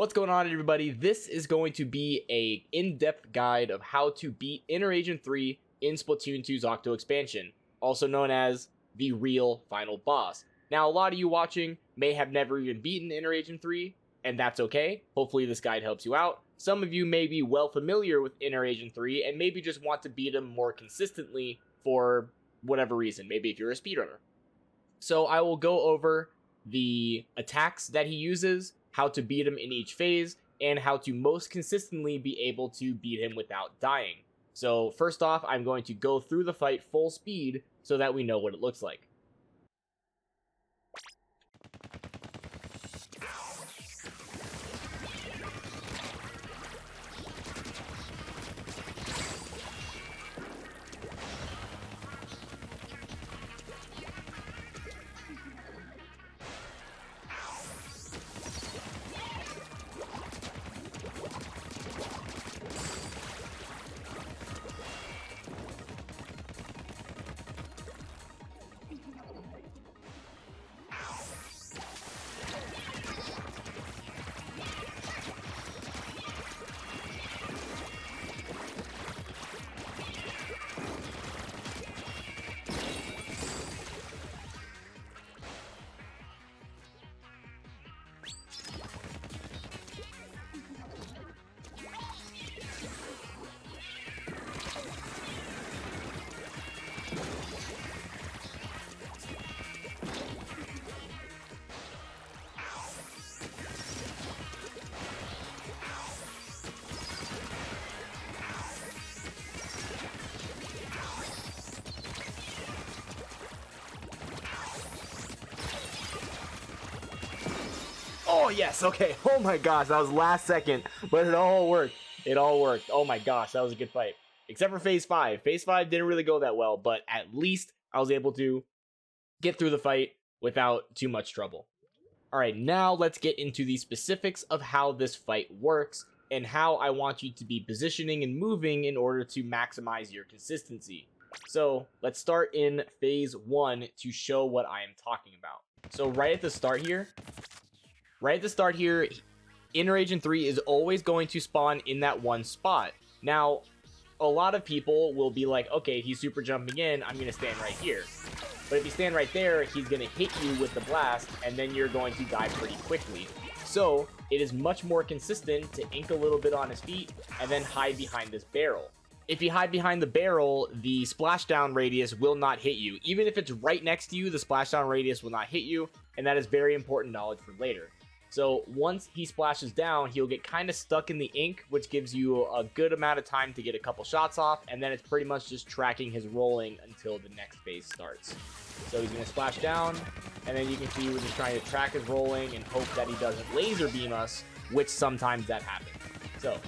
What's going on, everybody? This is going to be a in-depth guide of how to beat Inner Agent 3 in Splatoon 2's Octo Expansion, also known as the real final boss. Now, a lot of you watching may have never even beaten Inner Agent 3, and that's okay. Hopefully this guide helps you out. Some of you may be well familiar with Inner Agent 3 and maybe just want to beat him more consistently for whatever reason, maybe if you're a speedrunner. So I will go over the attacks that he uses, how to beat him in each phase, and how to most consistently be able to beat him without dying. So first off, I'm going to go through the fight full speed so that we know what it looks like. Oh yes, okay. Oh my gosh, that was last second, but it all worked. It all worked. Oh my gosh, that was a good fight. Except for phase 5. Phase 5 didn't really go that well, but at least I was able to get through the fight without too much trouble. Alright, now let's get into the specifics of how this fight works and how I want you to be positioning and moving in order to maximize your consistency. So let's start in phase 1 to show what I am talking about. So right at the start here, Inner Agent 3 is always going to spawn in that one spot. Now, a lot of people will be like, okay, he's super jumping in, I'm going to stand right here. But if you stand right there, he's going to hit you with the blast, and then you're going to die pretty quickly. So, it is much more consistent to ink a little bit on his feet, and then hide behind this barrel. If you hide behind the barrel, the splashdown radius will not hit you. Even if it's right next to you, the splashdown radius will not hit you, and that is very important knowledge for later. So once he splashes down, he'll get kind of stuck in the ink, which gives you a good amount of time to get a couple shots off, and then it's pretty much just tracking his rolling until the next phase starts. So he's going to splash down, and then you can see we're just trying to track his rolling and hope that he doesn't laser beam us, which sometimes that happens. So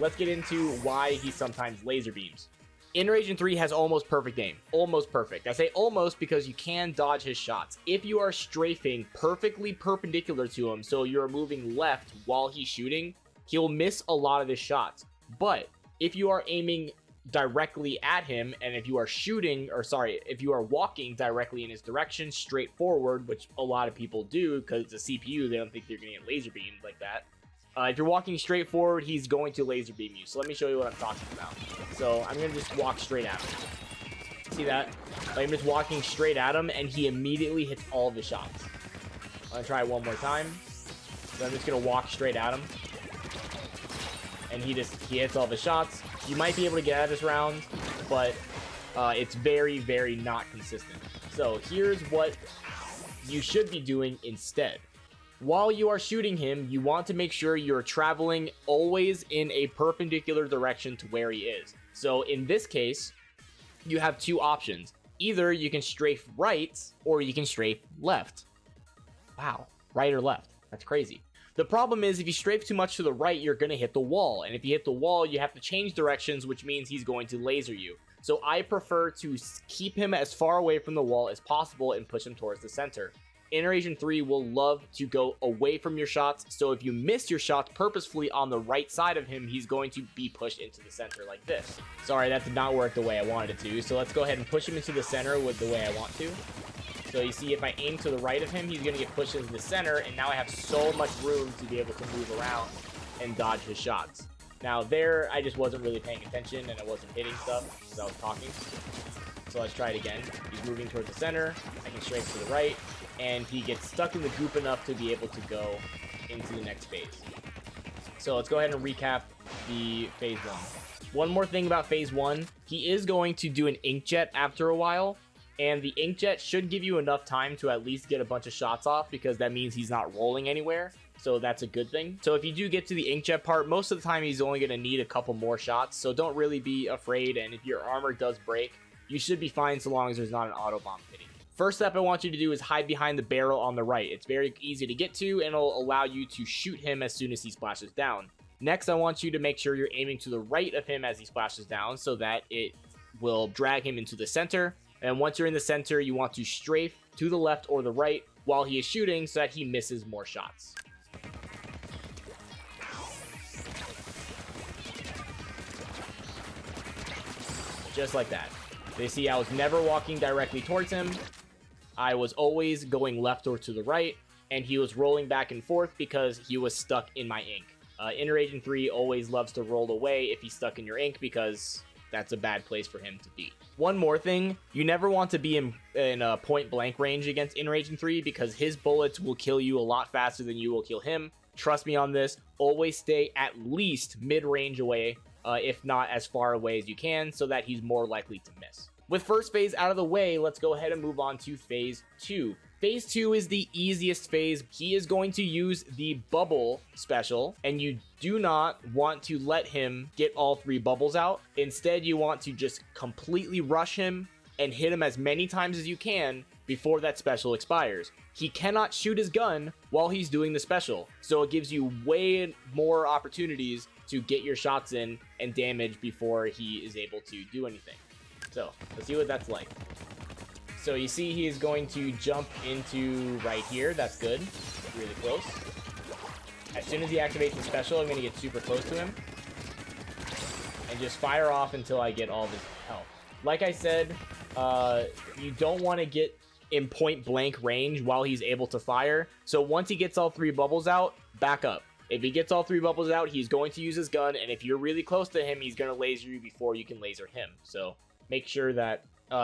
let's get into why he sometimes laser beams. Inner Agent 3 has almost perfect aim. Almost perfect. I say almost because you can dodge his shots. If you are strafing perfectly perpendicular to him, so you're moving left while he's shooting, he'll miss a lot of his shots. But if you are aiming directly at him, and if you are if you are walking directly in his direction, straight forward, which a lot of people do because it's a CPU, they don't think they're going to get laser beamed like that. If you're walking straight forward, he's going to laser beam you. So let me show you what I'm talking about. So I'm going to just walk straight at him. See that? I'm just walking straight at him, and he immediately hits all of the shots. I'm going to try it one more time. So I'm just going to walk straight at him. And he hits all the shots. You might be able to get out of this round, but it's very, very not consistent. So here's what you should be doing instead. While you are shooting him, you want to make sure you're traveling always in a perpendicular direction to where he is. So in this case, you have two options. Either you can strafe right, or you can strafe left. Wow, right or left. That's crazy. The problem is if you strafe too much to the right, you're going to hit the wall. And if you hit the wall, you have to change directions, which means he's going to laser you. So I prefer to keep him as far away from the wall as possible and push him towards the center. Inner Agent 3 will love to go away from your shots, so if you miss your shots purposefully on the right side of him, he's going to be pushed into the center like this. Sorry, that did not work the way I wanted it to, so let's go ahead and push him into the center with the way I want to. So you see, if I aim to the right of him, he's going to get pushed into the center, and now I have so much room to be able to move around and dodge his shots. Now there, I just wasn't really paying attention, and I wasn't hitting stuff because I was talking. So let's try it again. He's moving towards the center. I can strafe to the right, and he gets stuck in the goop enough to be able to go into the next phase. So let's go ahead and recap the phase 1. One more thing about phase 1, he is going to do an inkjet after a while, and the inkjet should give you enough time to at least get a bunch of shots off, because that means he's not rolling anywhere, so that's a good thing. So if you do get to the inkjet part, most of the time he's only going to need a couple more shots, so don't really be afraid, and if your armor does break, you should be fine so long as there's not an auto bomb hitting. First step I want you to do is hide behind the barrel on the right. It's very easy to get to, and it'll allow you to shoot him as soon as he splashes down. Next, I want you to make sure you're aiming to the right of him as he splashes down so that it will drag him into the center. And once you're in the center, you want to strafe to the left or the right while he is shooting so that he misses more shots. Just like that. They see I was never walking directly towards him. I was always going left or to the right, and he was rolling back and forth because he was stuck in my ink. Inner Agent 3 always loves to roll away if he's stuck in your ink because that's a bad place for him to be. One more thing, you never want to be in a point blank range against Inner Agent 3 because his bullets will kill you a lot faster than you will kill him. Trust me on this, always stay at least mid-range away, if not as far away as you can, so that he's more likely to miss. With first phase out of the way, let's go ahead and move on to phase 2. Phase 2 is the easiest phase. He is going to use the bubble special, and you do not want to let him get all 3 bubbles out. Instead, you want to just completely rush him and hit him as many times as you can before that special expires. He cannot shoot his gun while he's doing the special, so it gives you way more opportunities to get your shots in and damage before he is able to do anything. So, let's see what that's like. So you see he is going to jump into right here. That's good. Really close. As soon as he activates the special, I'm going to get super close to him. And just fire off until I get all this health. Like I said, you don't want to get in point blank range while he's able to fire. So once he gets all 3 bubbles out, back up. If he gets all 3 bubbles out, he's going to use his gun. And if you're really close to him, he's going to laser you before you can laser him. So make sure that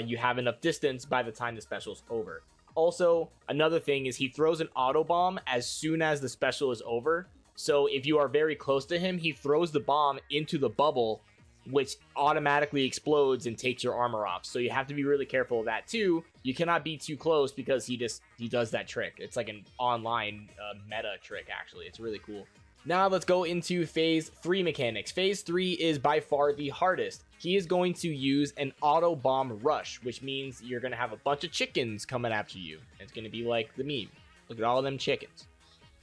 you have enough distance by the time the special's over. Also, another thing is he throws an auto bomb as soon as the special is over. So if you are very close to him, he throws the bomb into the bubble, which automatically explodes and takes your armor off. So you have to be really careful of that too. You cannot be too close because he does that trick. It's like an online meta trick, actually. It's really cool. Now let's go into phase 3 mechanics. Phase 3 is by far the hardest. He is going to use an auto bomb rush, which means you're going to have a bunch of chickens coming after you. It's going to be like the meme. Look at all of them chickens.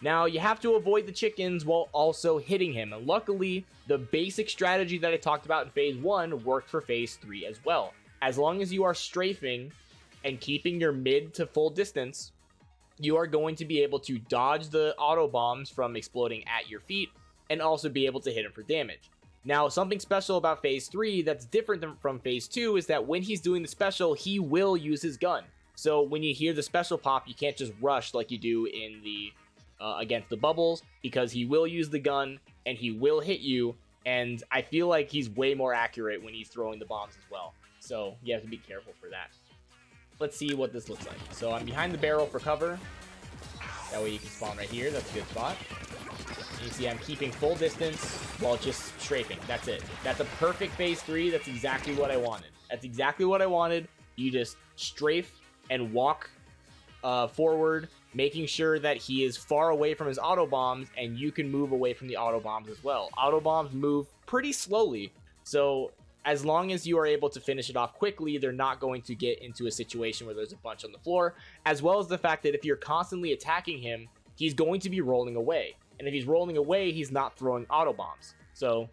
Now you have to avoid the chickens while also hitting him. And luckily, the basic strategy that I talked about in phase 1 worked for phase 3 as well. As long as you are strafing and keeping your mid to full distance, you are going to be able to dodge the auto bombs from exploding at your feet and also be able to hit him for damage. Now, something special about phase 3 that's different from phase 2 is that when he's doing the special, he will use his gun. So when you hear the special pop, you can't just rush like you do in the against the bubbles, because he will use the gun and he will hit you. And I feel like he's way more accurate when he's throwing the bombs as well. So you have to be careful for that. Let's see what this looks like. So I'm behind the barrel for cover. That way you can spawn right here. That's a good spot. And you see I'm keeping full distance while just strafing. That's it. That's a perfect phase 3. That's exactly what I wanted. That's exactly what I wanted. You just strafe and walk forward, making sure that he is far away from his auto bombs, and you can move away from the auto bombs as well. Auto bombs move pretty slowly, so as long as you are able to finish it off quickly, they're not going to get into a situation where there's a bunch on the floor, as well as the fact that if you're constantly attacking him, he's going to be rolling away. And if he's rolling away, he's not throwing auto bombs. So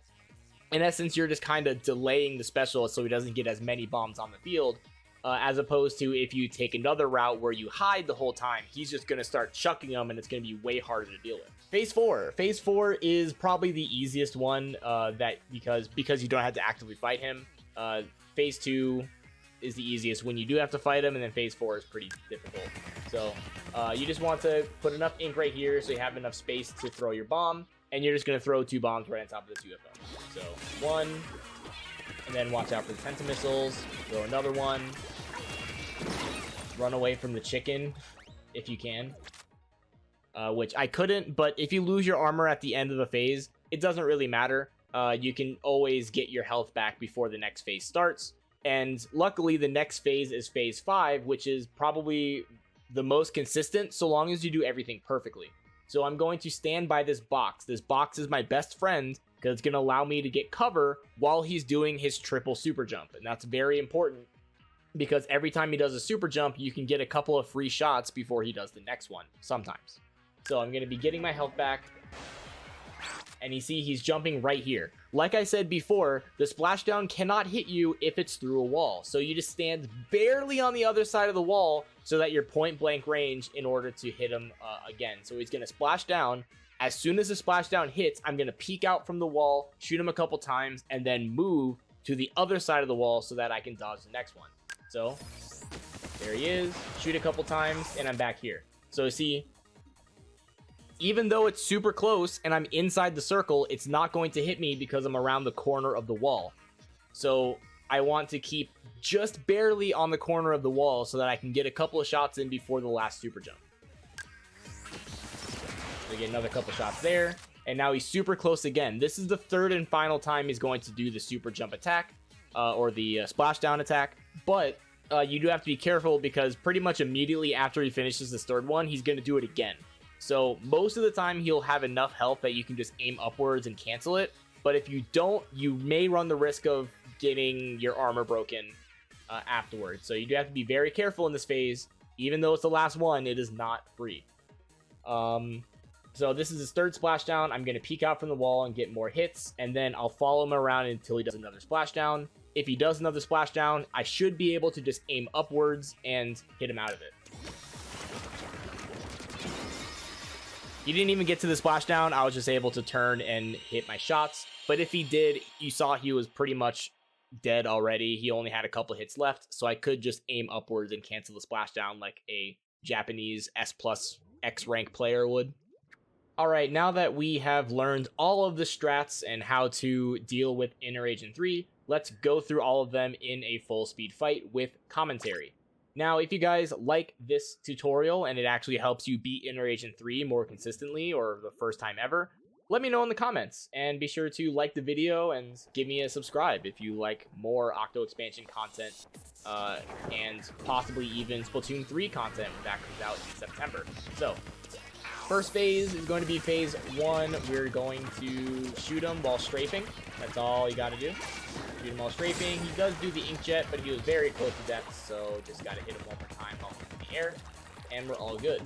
in essence, you're just kind of delaying the special so he doesn't get as many bombs on the field, as opposed to if you take another route where you hide the whole time, he's just going to start chucking them and it's going to be way harder to deal with. Phase 4. Phase 4 is probably the easiest one because you don't have to actively fight him. Phase 2 is the easiest when you do have to fight him, and then phase 4 is pretty difficult. So you just want to put enough ink right here so you have enough space to throw your bomb, and you're just going to throw 2 bombs right on top of the 2 of them. So 1, and then watch out for the Penta missiles. Throw another one. Run away from the chicken if you can. Which I couldn't, but if you lose your armor at the end of the phase, it doesn't really matter. You can always get your health back before the next phase starts. And luckily, the next phase is phase 5, which is probably the most consistent so long as you do everything perfectly. So I'm going to stand by this box. This box is my best friend because it's going to allow me to get cover while he's doing his triple super jump. And that's very important because every time he does a super jump, you can get a couple of free shots before he does the next one, sometimes. So I'm going to be getting my health back. And you see he's jumping right here. Like I said before, the splashdown cannot hit you if it's through a wall. So you just stand barely on the other side of the wall so that you're point blank range in order to hit him again. So he's going to splash down. As soon as the splashdown hits, I'm going to peek out from the wall, shoot him a couple times, and then move to the other side of the wall so that I can dodge the next one. So there he is. Shoot a couple times, and I'm back here. So see, even though it's super close and I'm inside the circle, it's not going to hit me because I'm around the corner of the wall. So I want to keep just barely on the corner of the wall so that I can get a couple of shots in before the last super jump. So get another couple shots there. And now he's super close again. This is the third and final time he's going to do the super jump attack or the splashdown attack. But you do have to be careful because pretty much immediately after he finishes this third one, he's going to do it again. So most of the time he'll have enough health that you can just aim upwards and cancel it. But if you don't, you may run the risk of getting your armor broken afterwards. So you do have to be very careful in this phase. Even though it's the last one, it is not free. So this is his third splashdown. I'm going to peek out from the wall and get more hits. And then I'll follow him around until he does another splashdown. If he does another splashdown, I should be able to just aim upwards and hit him out of it. He didn't even get to the splashdown. I was just able to turn and hit my shots. But if he did, you saw he was pretty much dead already. He only had a couple hits left. So I could just aim upwards and cancel the splashdown like a Japanese S+ X rank player would. Alright, now that we have learned all of the strats and how to deal with Inner Agent 3, let's go through all of them in a full speed fight with commentary. Now, if you guys like this tutorial and it actually helps you beat Inner Agent 3 more consistently or the first time ever, let me know in the comments. And be sure to like the video and give me a subscribe if you like more Octo Expansion content and possibly even Splatoon 3 content when that comes out in September. So, first phase is going to be phase 1. We're going to shoot him while strafing. That's all you got to do. Shoot him while strafing. He does do the inkjet, but he was very close to death, so just got to hit him one more time while he's in the air, and we're all good.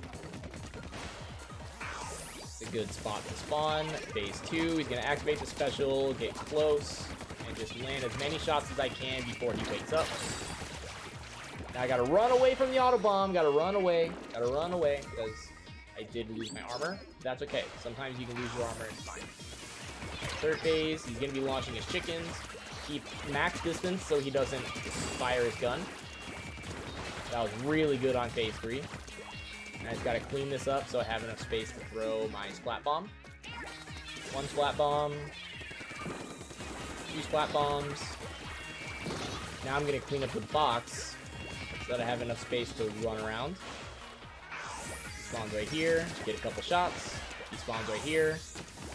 It's a good spot to spawn. Phase 2, he's going to activate the special, get close, and just land as many shots as I can before he wakes up. Now I got to run away from the auto bomb. Got to run away because I did lose my armor. That's okay. Sometimes you can lose your armor and it's fine. Third phase, he's going to be launching his chickens. Keep max distance so he doesn't fire his gun. That was really good on phase 3. And I just got to clean this up so I have enough space to throw my splat bomb. 1 splat bomb. 2 splat bombs. Now I'm going to clean up the box so that I have enough space to run around. He spawns right here, get a couple shots. He spawns right here,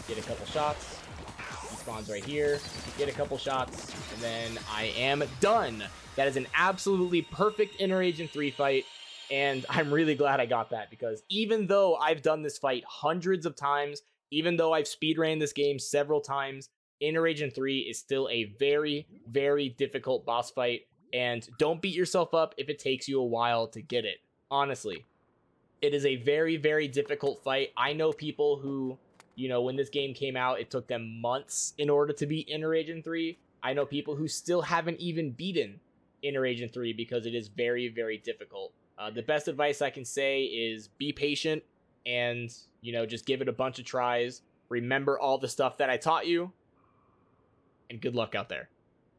get a couple shots. He spawns right here, get a couple shots, and then I am done. That is an absolutely perfect Inner Agent 3 fight, and I'm really glad I got that, because even though I've done this fight hundreds of times, even though I've speedran this game several times, Inner Agent 3 is still a very, very difficult boss fight, and don't beat yourself up if it takes you a while to get it. Honestly, it is a very, very difficult fight. I know people who, you know, when this game came out, it took them months in order to beat Inner Agent 3. I know people who still haven't even beaten Inner Agent 3 because it is very, very difficult. The best advice I can say is be patient and, you know, just give it a bunch of tries. Remember all the stuff that I taught you, and good luck out there.